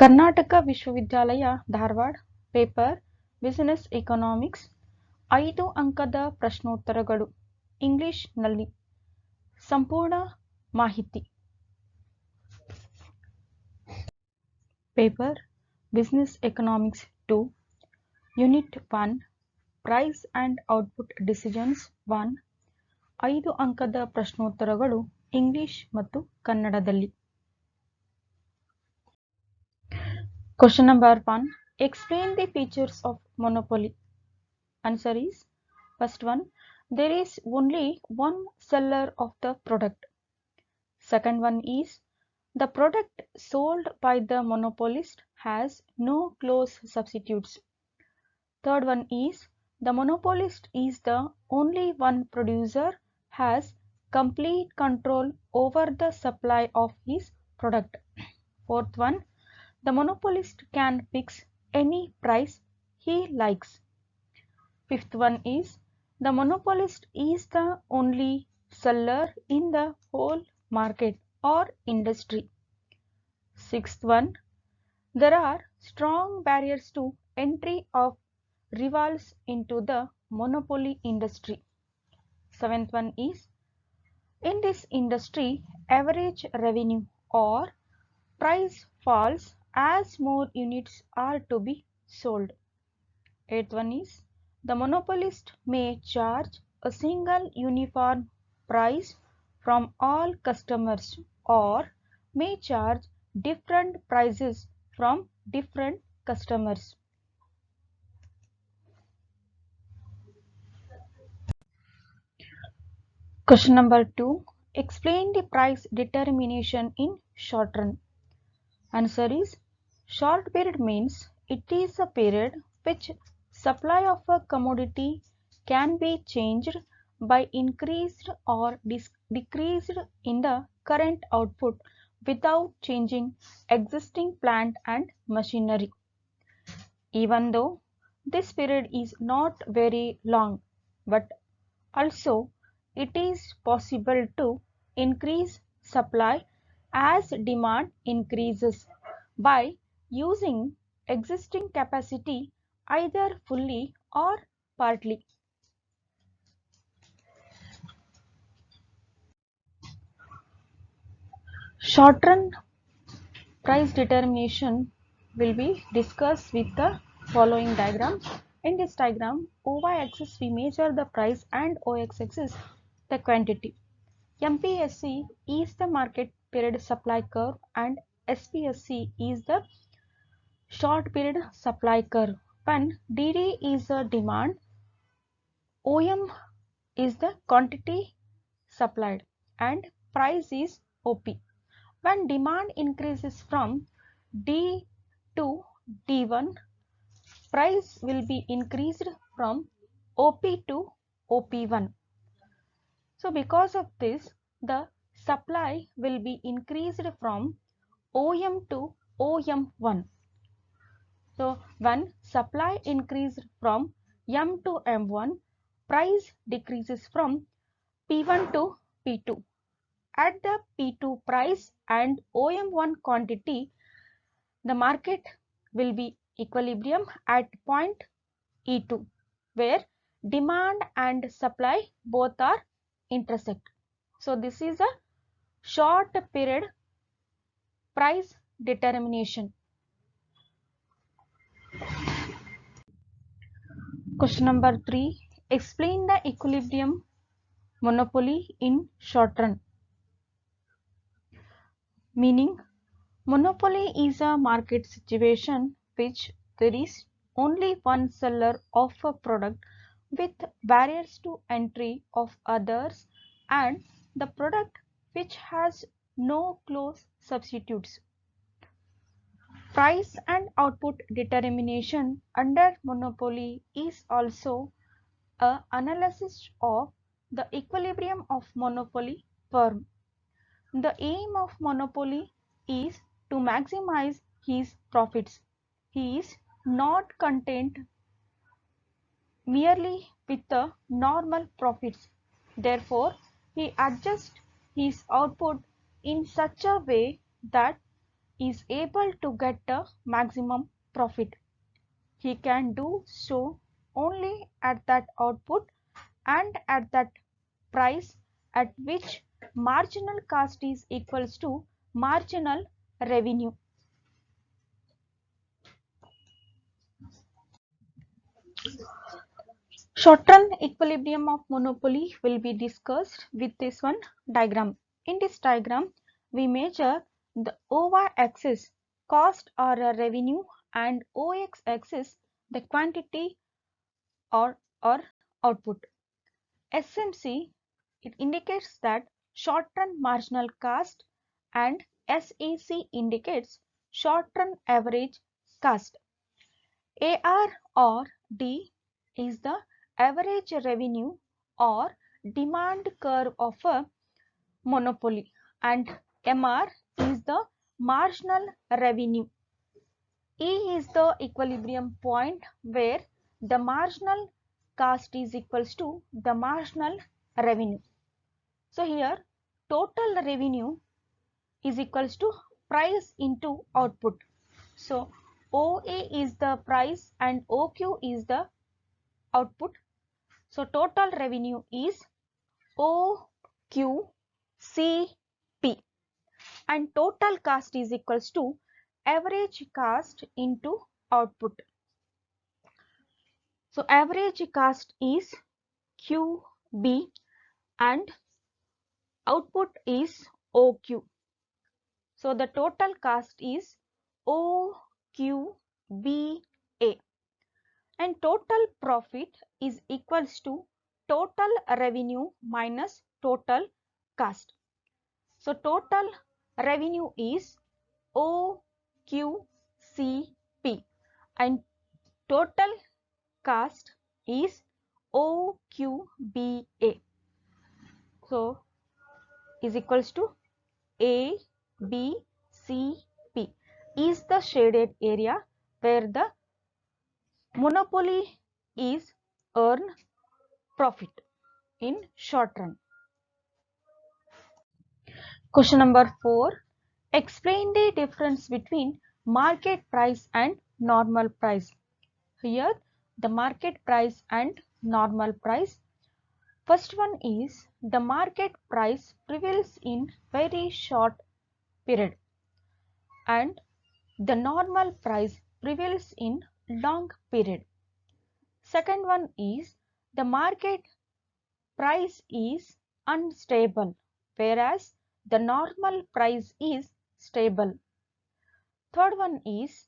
ಕರ್ನಾಟಕ ವಿಶ್ವವಿದ್ಯಾಲಯ Dharwad paper business economics 5 ಅಂಕದ ಪ್ರಶ್ನೋತ್ತರಗಳು ಇಂಗ್ಲಿಷ್ನಲ್ಲಿ ಸಂಪೂರ್ಣ ಮಾಹಿತಿ paper business economics 2 unit 1 price and output decisions 1 5 ಅಂಕದ ಪ್ರಶ್ನೋತ್ತರಗಳು ಇಂಗ್ಲಿಷ್ ಮತ್ತು ಕನ್ನಡದಲ್ಲಿ Question number 1. Explain the features of monopoly. Answer is, first one, there is only one seller of the product. Second one is, the product sold by the monopolist has no close substitutes. Third one is, the monopolist is the only one producer has complete control over the supply of his product. Fourth one, the monopolist can fix any price he likes. Fifth one is, the monopolist is the only seller in the whole market or industry. Sixth one, there are strong barriers to entry of rivals into the monopoly industry. Seventh one is, in this industry, average revenue or price falls as more units are to be sold. Eighth one is, the monopolist may charge a single uniform price from all customers or may charge different prices from different customers. Question number 2. Explain the price determination in short run. Answer is, short period means it is a period which supply of a commodity can be changed by increased or decreased in the current output without changing existing plant and machinery. Even though this period is not very long, but also it is possible to increase supply as demand increases by using existing capacity either fully or partly. Short run price determination will be discussed with the following diagram. In this diagram, y-axis we measure the price and x-axis the quantity. MPSC is the market period supply curve and SPSC is the short period supply curve. When DD is the demand, OM is the quantity supplied and price is OP. When demand increases from D to D1, price will be increased from OP to OP1. So because of this, the supply will be increased from OM to OM1. So when supply increased from M to M1, price decreases from P1 to P2. At the P2 price and OM1 quantity, the market will be equilibrium at point E2, where demand and supply both are intersect. So this is a short period price determination. Question number 3. Explain the equilibrium monopoly in short run. Meaning, monopoly is a market situation which there is only one seller of a product with barriers to entry of others and the product which has no close substitutes. Price and output determination under monopoly is also an analysis of the equilibrium of monopoly firm. The aim of monopoly is to maximize his profits. He is not content merely with the normal profits. Therefore, he adjusts his output in such a way that is able to get the maximum profit. He can do so only at that output and at that price at which marginal cost is equals to marginal revenue. Short-run equilibrium of monopoly will be discussed with this one diagram. In this diagram, we measure the y-axis cost or revenue and x-axis the quantity or output. SMC, it indicates that short-run marginal cost and SAC indicates short-run average cost. AR or D is the average revenue or demand curve of a monopoly and MR is the marginal revenue. E is the equilibrium point where the marginal cost is equals to the marginal revenue. So here total revenue is equals to price into output. So OA is the price and OQ is the output. So total revenue is OQCP and total cost is equals to average cost into output. So average cost is QB and output is OQ. So the total cost is OQBA and total profit is equals to total revenue minus total cost. So total revenue is OQCP and total cost is OQBA. So is equals to A, B, C, P is the shaded area where the monopoly is earn profit in short run. Question number 4. Explain the difference between market price and normal price. Here the market price and normal price. First one is the market price prevails in very short period and the normal price prevails in long period. Second one is the market price is unstable whereas the normal price is stable. Third one is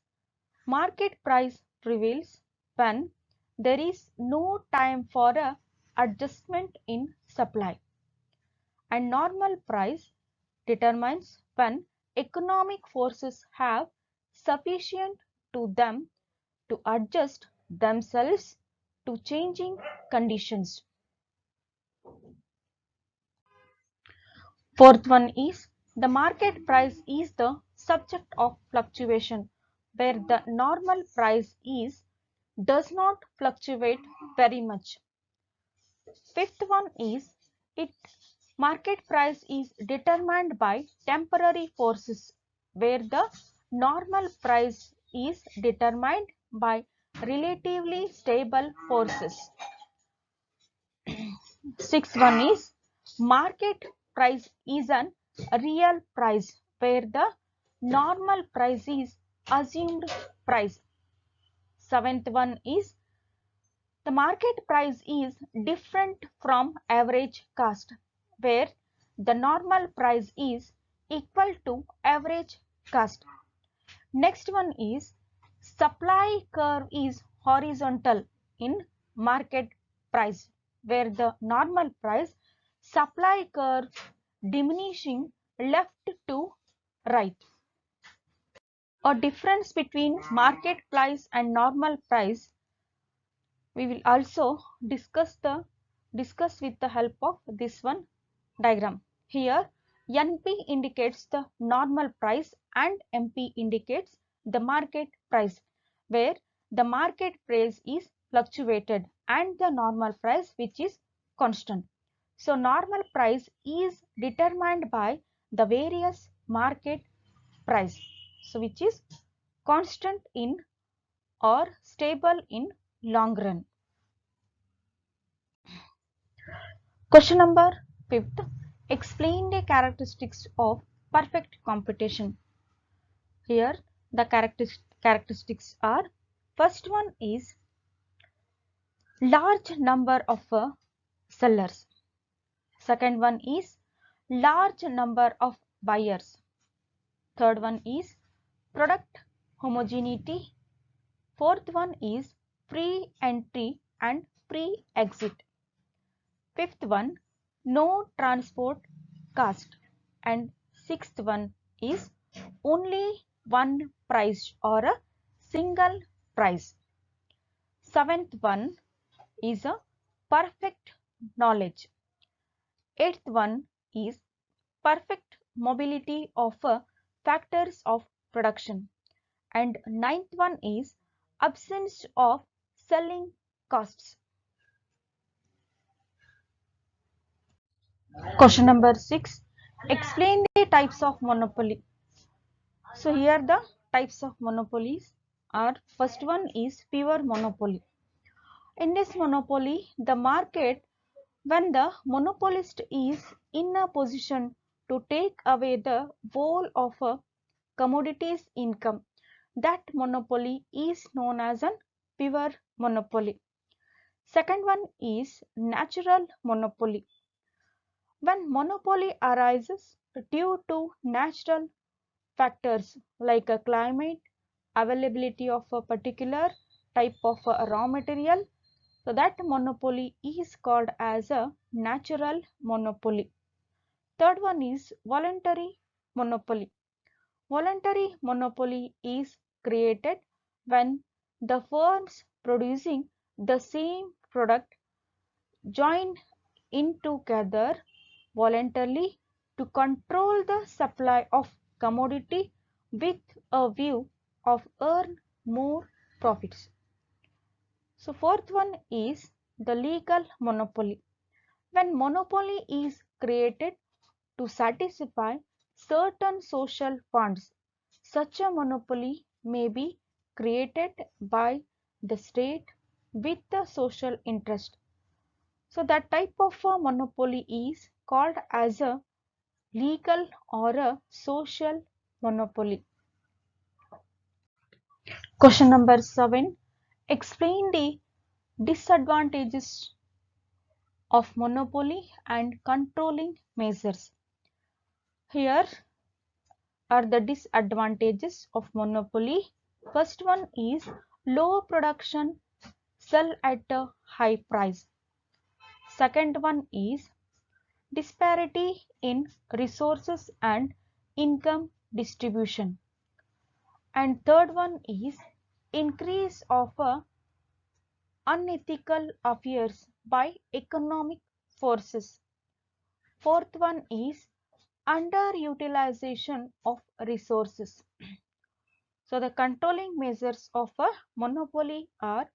market price prevails when there is no time for a adjustment in supply and normal price determines when economic forces have sufficient to them to adjust themselves to changing conditions. Fourth one is the market price is the subject of fluctuation where the normal price is does not fluctuate very much. Fifth one is it market price is determined by temporary forces where the normal price is determined by relatively stable forces. Sixth one is market price is an real price where the normal price is assumed price. Seventh one is the market price is different from average cost where the normal price is equal to average cost. Next one is supply curve is horizontal in market price where the normal price supply curve diminishing left to right. A difference between market price and normal price we will also discuss with the help of this one diagram. Here NP indicates the normal price and MP indicates the market price where the market price is fluctuated and the normal price which is constant. So normal price is determined by the various market price. so which is constant in or stable in long run. Question number 5th. Explain the characteristics of perfect competition. Here the characteristics are, first one is large number of sellers. Second one is large number of buyers. Third one is product homogeneity. Fourth one is free entry and free exit. Fifth one, no transport cost. And sixth one is only one price or a single price. Seventh one is a perfect knowledge. Eighth one is perfect mobility of factors of production. And ninth one is absence of selling costs. Question number 6. Explain the types of monopoly. So here the types of monopolies are, first one is pure monopoly. In this monopoly, the market, when the monopolist is in a position to take away the whole of a commodities income, that monopoly is known as a pure monopoly. Second one is natural monopoly. When monopoly arises due to natural factors like a climate, availability of a particular type of a raw material, so that monopoly is called as a natural monopoly. Third one is voluntary monopoly. Voluntary monopoly is created when the firms producing the same product join in together voluntarily to control the supply of commodity with a view of earn more profits. So fourth one is the legal monopoly. When monopoly is created to satisfy certain social wants, such a monopoly may be created by the state with the social interest. So that type of a monopoly is called as a legal or a social monopoly. Question number 7. Explain the disadvantages of monopoly and controlling measures. Here are the disadvantages of monopoly. First one is low production, sell at a high price. Second one is disparity in resources and income distribution. And third one is increase of unethical affairs by economic forces. Fourth one is underutilization of resources. So the controlling measures of a monopoly are,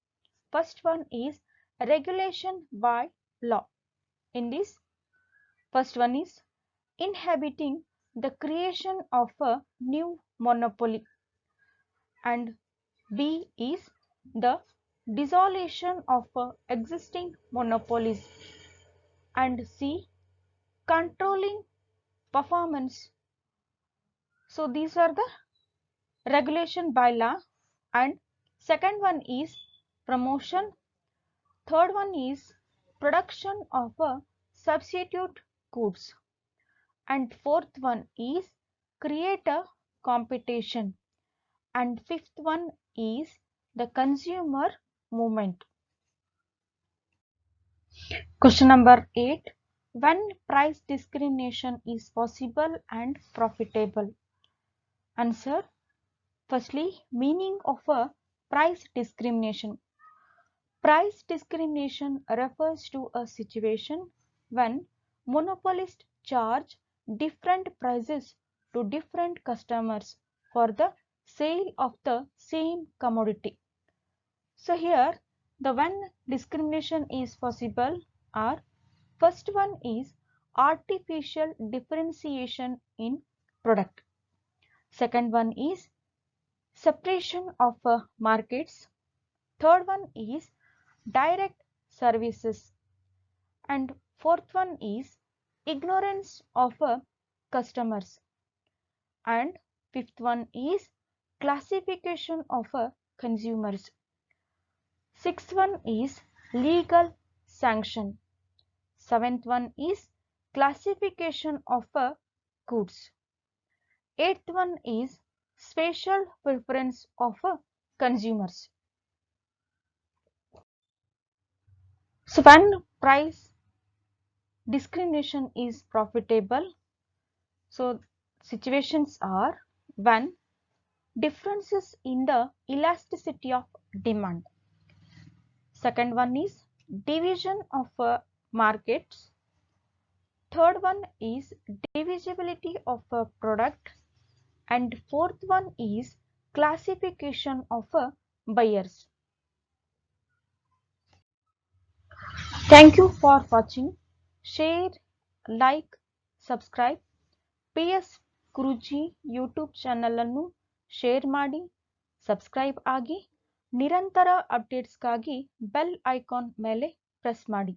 first one is regulation by law. In this, first one is inhibiting the creation of a new monopoly, and B is the dissolution of existing monopolies, and C controlling performance. So these are the regulation by law, and second one is promotion, third one is production of substitute goods, and fourth one is create a competition, and fifth one is the consumer movement. Question number 8. When price discrimination is possible and profitable? Answer. Firstly, meaning of a price discrimination. Price discrimination refers to a situation when monopolists charge different prices to different customers for the sale of the same commodity. So here the when discrimination is possible are, first one is artificial differentiation in product. Second one is separation of markets. Third one is direct services, and fourth one is ignorance of customers, and fifth one is classification of consumers. Sixth one is legal sanction. Seventh one is classification of goods. Eighth one is special preference of consumers. So when price discrimination is profitable, so situations are when differences in the elasticity of demand. Second one is division of markets. Third one is divisibility of a product, and fourth one is classification of buyers. Thank you for watching. Share, like, subscribe. PS Guruji YouTube channel ಅನ್ನು share ಮಾಡಿ, subscribe ಆಗಿ, ನಿರಂತರ ಅಪ್ಡೇಟ್ಸ್ಗಾಗಿ bell icon ಮೇಲೆ press ಮಾಡಿ.